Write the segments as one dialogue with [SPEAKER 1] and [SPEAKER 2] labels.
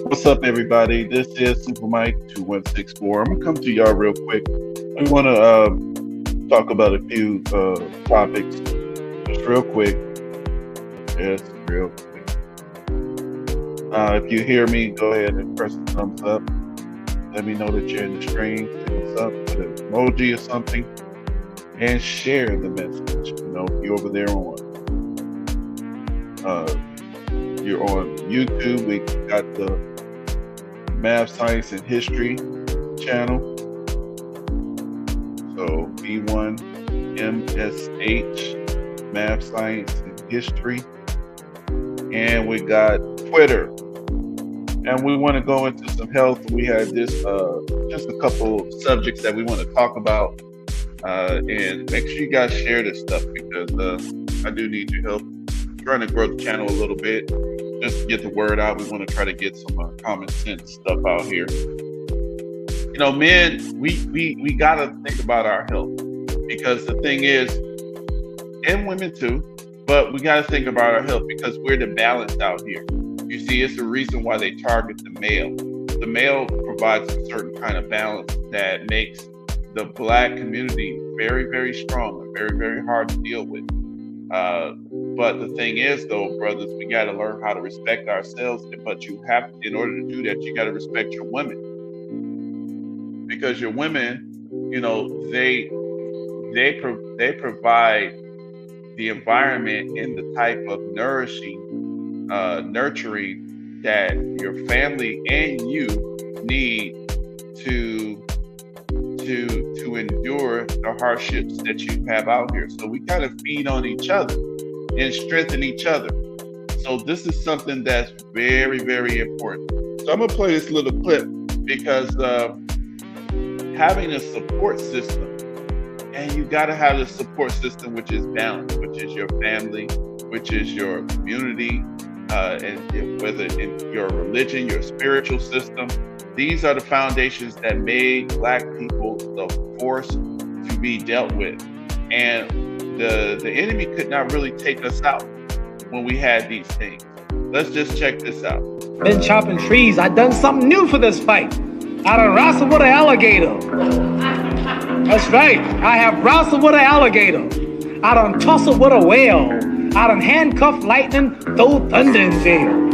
[SPEAKER 1] What's up, everybody? This is Super Mike 2164. I'm gonna come to y'all real quick. I want to talk about a few topics, just real quick. Just real quick. If you hear me, go ahead and press the thumbs up. Let me know that you're in the stream. Thumbs up, put an emoji or something, and share the message. If you're over there on you're on YouTube, we got the Math, Science, and History channel. So B1MSH, Math, Science, and History. And we got Twitter. And we want to go into some health. We had this just a couple subjects that we want to talk about. And make sure you guys share this stuff because I do need your help. I'm trying to grow the channel a little bit. Just to get the word out. We want to try to get some common sense stuff out here. Men, we gotta think about our health because the thing is, and women too, but we gotta think about our health because we're the balance out here. You see, it's the reason why they target the male. The male provides a certain kind of balance that makes the Black community very, very strong and very, very hard to deal with. But the thing is, though, brothers, we got to learn how to respect ourselves. But you have, in order to do that, you got to respect your women, because your women, they provide the environment and the type of nurturing that your family and you need to endure the hardships that you have out here. So we gotta feed on each other and strengthen each other. So this is something that's very, very important. So I'm gonna play this little clip because having a support system, and you gotta have a support system which is balanced, which is your family, which is your community, and whether in your religion, your spiritual system. These are the foundations that made Black people the force to be dealt with. And the enemy could not really take us out when we had these things. Let's just check this out.
[SPEAKER 2] Been chopping trees. I done something new for this fight. I done wrestled with an alligator. That's right. I have wrestled with an alligator. I done tussled with a whale. I done handcuffed lightning, throw thunder in jail.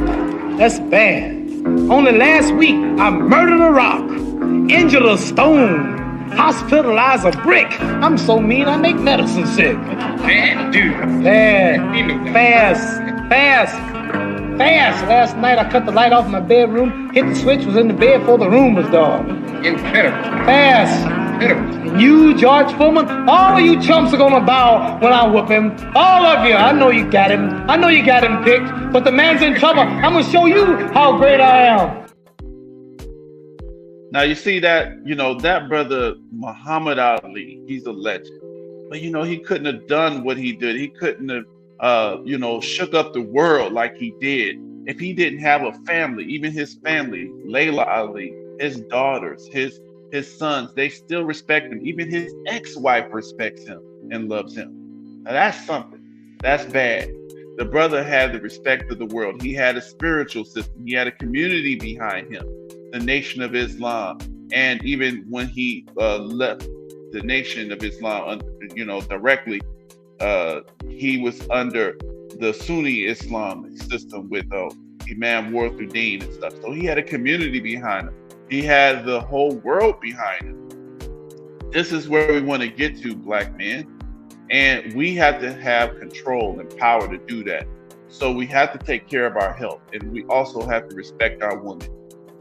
[SPEAKER 2] That's bad. Only last week, I murdered a rock, injured a stone, hospitalized a brick. I'm so mean, I make medicine sick.
[SPEAKER 3] Bad dude.
[SPEAKER 2] Fast. Last night, I cut the light off in my bedroom, hit the switch, was in the bed before the room was dark.
[SPEAKER 3] Incredible.
[SPEAKER 2] Fast. And you, George Foreman, all of you chumps are gonna bow when I whoop him. All of you. I know you got him. I know you got him picked, but the man's in trouble. I'm gonna show you how great I am.
[SPEAKER 1] Now you see that, that brother Muhammad Ali, he's a legend. But he couldn't have done what he did. He couldn't have shook up the world like he did if he didn't have a family. Even his family, Layla Ali, his daughters, his sons, they still respect him. Even his ex-wife respects him and loves him. Now that's something. That's bad. The brother had the respect of the world. He had a spiritual system. He had a community behind him, the Nation of Islam. And even when he left the Nation of Islam, directly, he was under the Sunni Islamic system with Imam Warthuddin and stuff. So he had a community behind him. He had the whole world behind him. This is where we want to get to, Black men. And we have to have control and power to do that. So we have to take care of our health. And we also have to respect our women.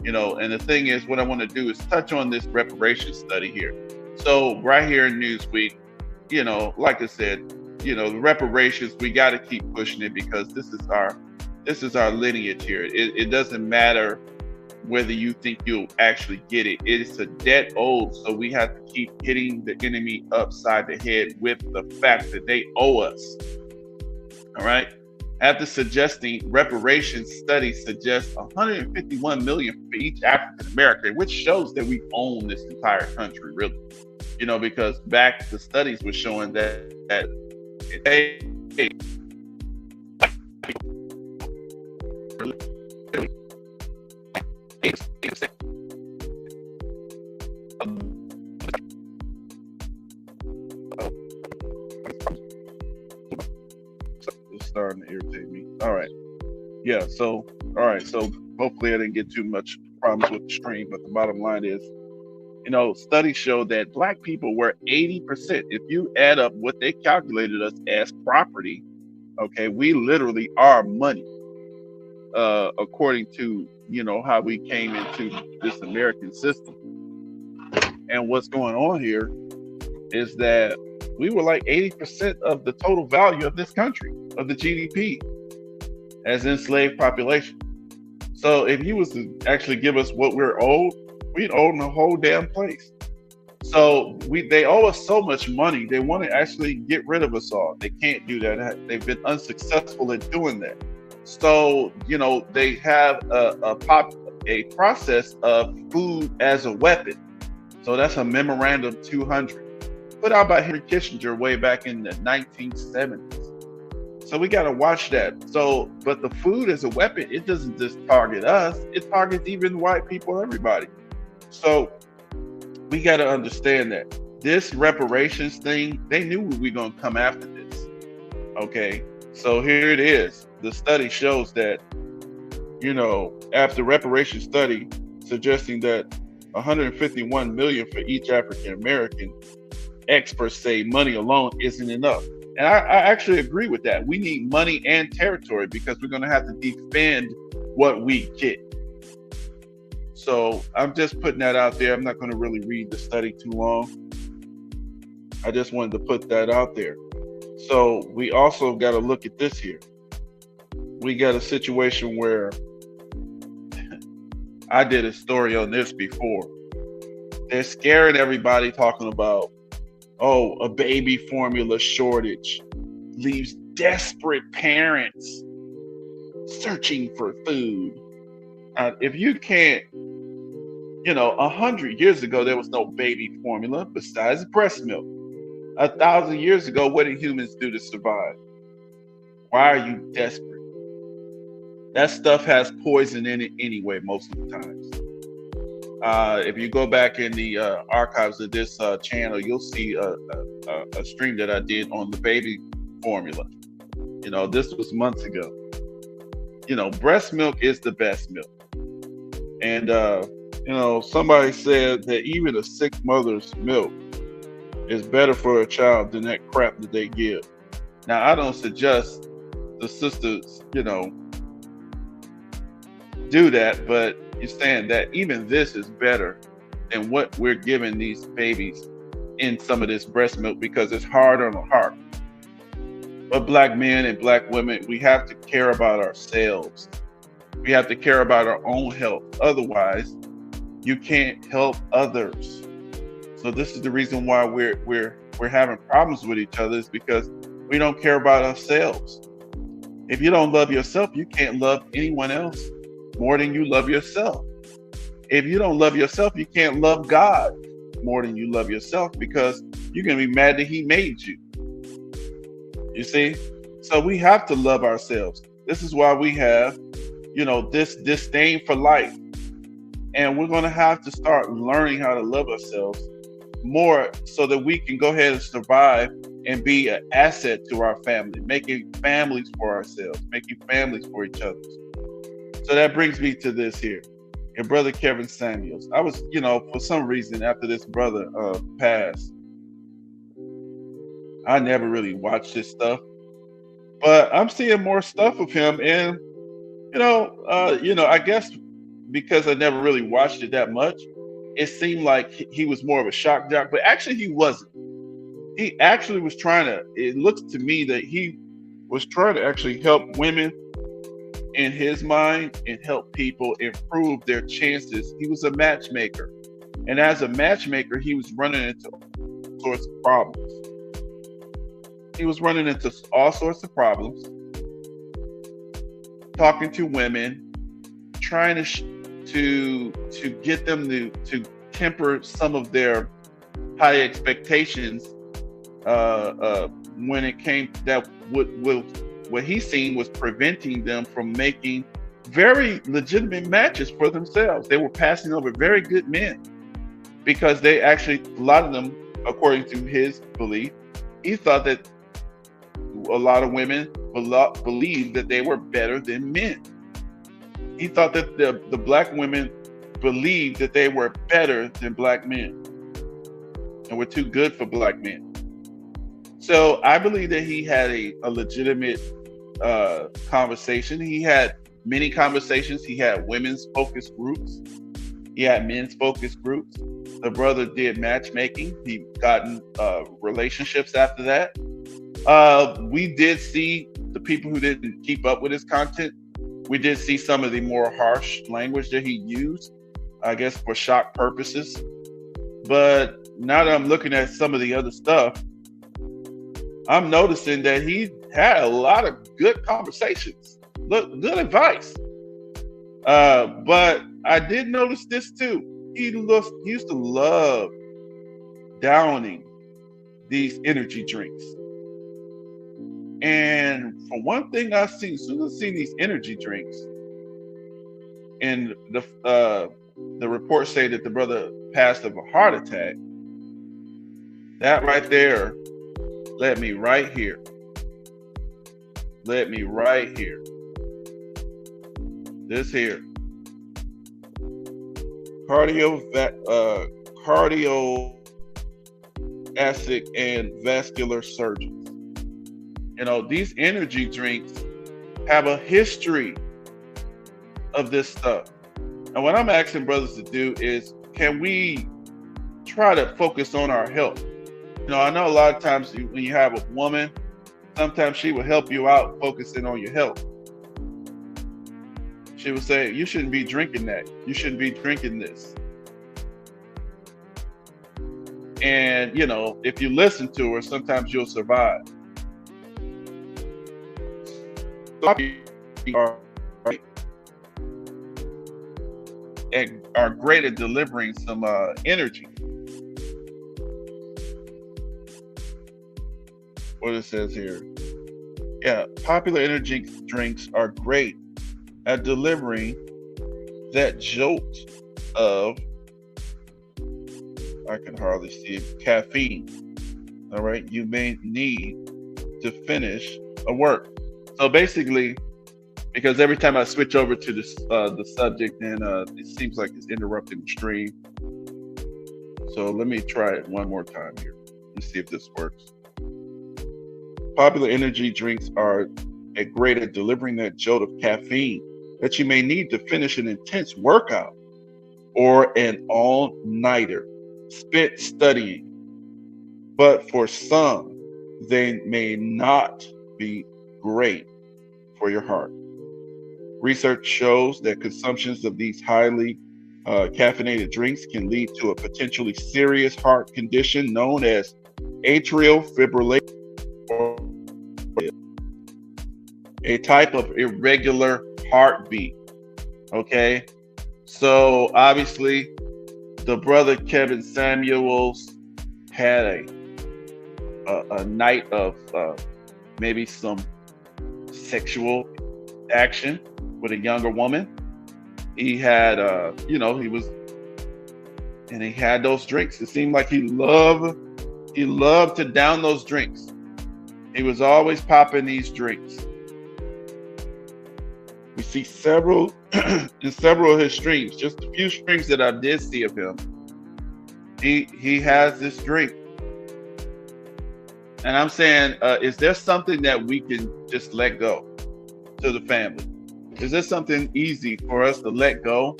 [SPEAKER 1] And the thing is, what I want to do is touch on this reparations study here. So right here in Newsweek, like I said, the reparations, we got to keep pushing it because this is our lineage here. It doesn't matter whether you think you'll actually get it. It's a debt owed, so we have to keep hitting the enemy upside the head with the fact that they owe us. All right. After suggesting reparations, studies suggest 151 million for each African American, which shows that we own this entire country, really. Because back the studies were showing that It's starting to irritate me. All right. Yeah. So, all right. So hopefully I didn't get too much problems with the stream, but the bottom line is, studies show that black people were 80%. If you add up what they calculated us as property, okay, we literally are money, according to, how we came into this American system. And what's going on here is that we were like 80% of the total value of this country, of the GDP, as enslaved population. So if you was to actually give us what we're owed, we'd own the whole damn place. So they owe us so much money. They want to actually get rid of us all. They can't do that. They've been unsuccessful in doing that. So they have a process of food as a weapon. So that's a memorandum 200 put out by Henry Kissinger way back in the 1970s. So we got to watch that. So, but the food as a weapon, it doesn't just target us. It targets even white people, everybody. So we got to understand that this reparations thing, they knew we were going to come after this. Okay. So here it is. The study shows that, after reparation study suggesting that 151 million for each African American, experts say money alone isn't enough. And I actually agree with that. We need money and territory because we're going to have to defend what we get. So I'm just putting that out there. I'm not going to really read the study too long. I just wanted to put that out there. So we also got to look at this here. We got a situation where I did a story on this before. They're scaring everybody talking about, a baby formula shortage leaves desperate parents searching for food. If you can't, 100 years ago, there was no baby formula besides breast milk. 1,000 years ago, what did humans do to survive? Why are you desperate? That stuff has poison in it anyway, most of the times. If you go back in the archives of this channel, you'll see a stream that I did on the baby formula. This was months ago. Breast milk is the best milk. And, somebody said that even a sick mother's milk is better for a child than that crap that they give. Now, I don't suggest the sisters, do that, but you're saying that even this is better than what we're giving these babies in some of this breast milk because it's hard on the heart. But black men and black women, we have to care about ourselves. We have to care about our own health. Otherwise, you can't help others. So this is the reason why we're having problems with each other, is because we don't care about ourselves. If you don't love yourself, you can't love anyone else more than you love yourself. If you don't love yourself, you can't love God more than you love yourself, because you're going to be mad that he made you. You see? So we have to love ourselves. This is why we have, this disdain for life. And we're going to have to start learning how to love ourselves more so that we can go ahead and survive and be an asset to our family, making families for ourselves, making families for each other. So that brings me to this here. Your brother Kevin Samuels. I was, for some reason after this brother passed, I never really watched his stuff, but I'm seeing more stuff of him, and I guess because I never really watched it that much, it seemed like he was more of a shock jock, but actually he wasn't. He actually was it looks to me that he was trying to actually help women in his mind and help people improve their chances. He was a matchmaker. And as a matchmaker, he was running into all sorts of problems. He was running into all sorts of problems, talking to women, trying to get them to temper some of their high expectations when it came that what he seen was preventing them from making very legitimate matches for themselves. They were passing over very good men because they actually, a lot of them, according to his belief, he thought that a lot of women believed that they were better than men. He thought that the black women believed that they were better than black men and were too good for black men. So I believe that he had a legitimate conversation. He had many conversations. He had women's focus groups. He had men's focus groups. The brother did matchmaking. He gotten relationships after that. We did see the people who didn't keep up with his content. We did see some of the more harsh language that he used, I guess, for shock purposes. But now that I'm looking at some of the other stuff, I'm noticing that he had a lot of good conversations, good advice. But I did notice this too. He used to love downing these energy drinks. And from one thing I've seen, as soon as I've seen these energy drinks, and the reports say that the brother passed of a heart attack, that right there led me right here. Let me right here. This here. Cardiothoracic and vascular surgeons. You know, these energy drinks have a history of this stuff. And what I'm asking brothers to do is, can we try to focus on our health? You know, I know a lot of times when you have a woman, sometimes she will help you out focusing on your health. She will say, you shouldn't be drinking that. You shouldn't be drinking this. And, you know, if you listen to her, sometimes you'll survive. Are great at delivering some energy. What it says here. Yeah, popular energy drinks are great at delivering that jolt of, I can hardly see it, caffeine. All right, you may need to finish a work. So basically, because every time I switch over to this the subject, then it seems like it's interrupting the stream. So let me try it one more time here. Let's see if this works. Popular energy drinks are great at delivering that jolt of caffeine that you may need to finish an intense workout or an all-nighter spent studying. But for some, they may not be great for your heart. Research shows that consumptions of these highly caffeinated drinks can lead to a potentially serious heart condition known as atrial fibrillation, or a type of irregular heartbeat. Okay, so obviously the brother Kevin Samuels had a night of maybe some sexual action with a younger woman. He had he had those drinks. It seemed like he loved to down those drinks. He was always popping these drinks. We see several in several of his streams, just a few streams that I did see of him. He has this drink. And I'm saying, is there something that we can just let go to the family? Is there something easy for us to let go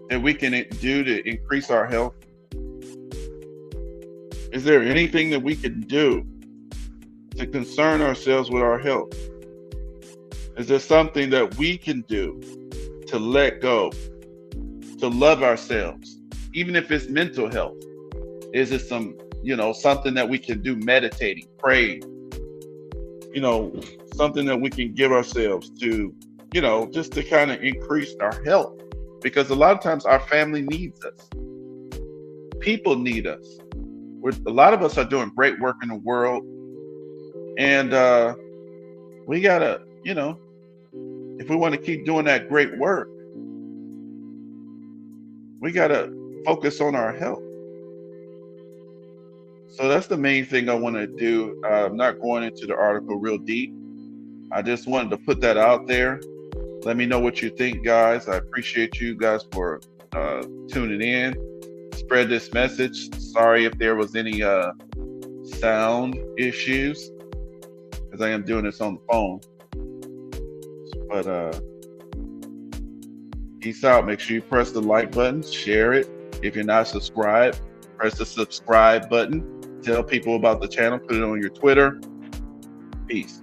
[SPEAKER 1] that we can do to increase our health? Is there anything that we can do to concern ourselves with our health? Is there something that we can do to let go, to love ourselves, even if it's mental health? Is it something that we can do, meditating, praying, something that we can give ourselves to, just to kind of increase our health? Because a lot of times our family needs us. People need us. A lot of us are doing great work in the world. And we gotta, if we want to keep doing that great work, we got to focus on our health. So that's the main thing I want to do. I'm not going into the article real deep. I just wanted to put that out there. Let me know what you think, guys. I appreciate you guys for tuning in. Spread this message. Sorry if there was any sound issues, because I am doing this on the phone. But peace out. Make sure you press the like button, share it. If you're not subscribed, press the subscribe button. Tell people about the channel. Put it on your Twitter. Peace.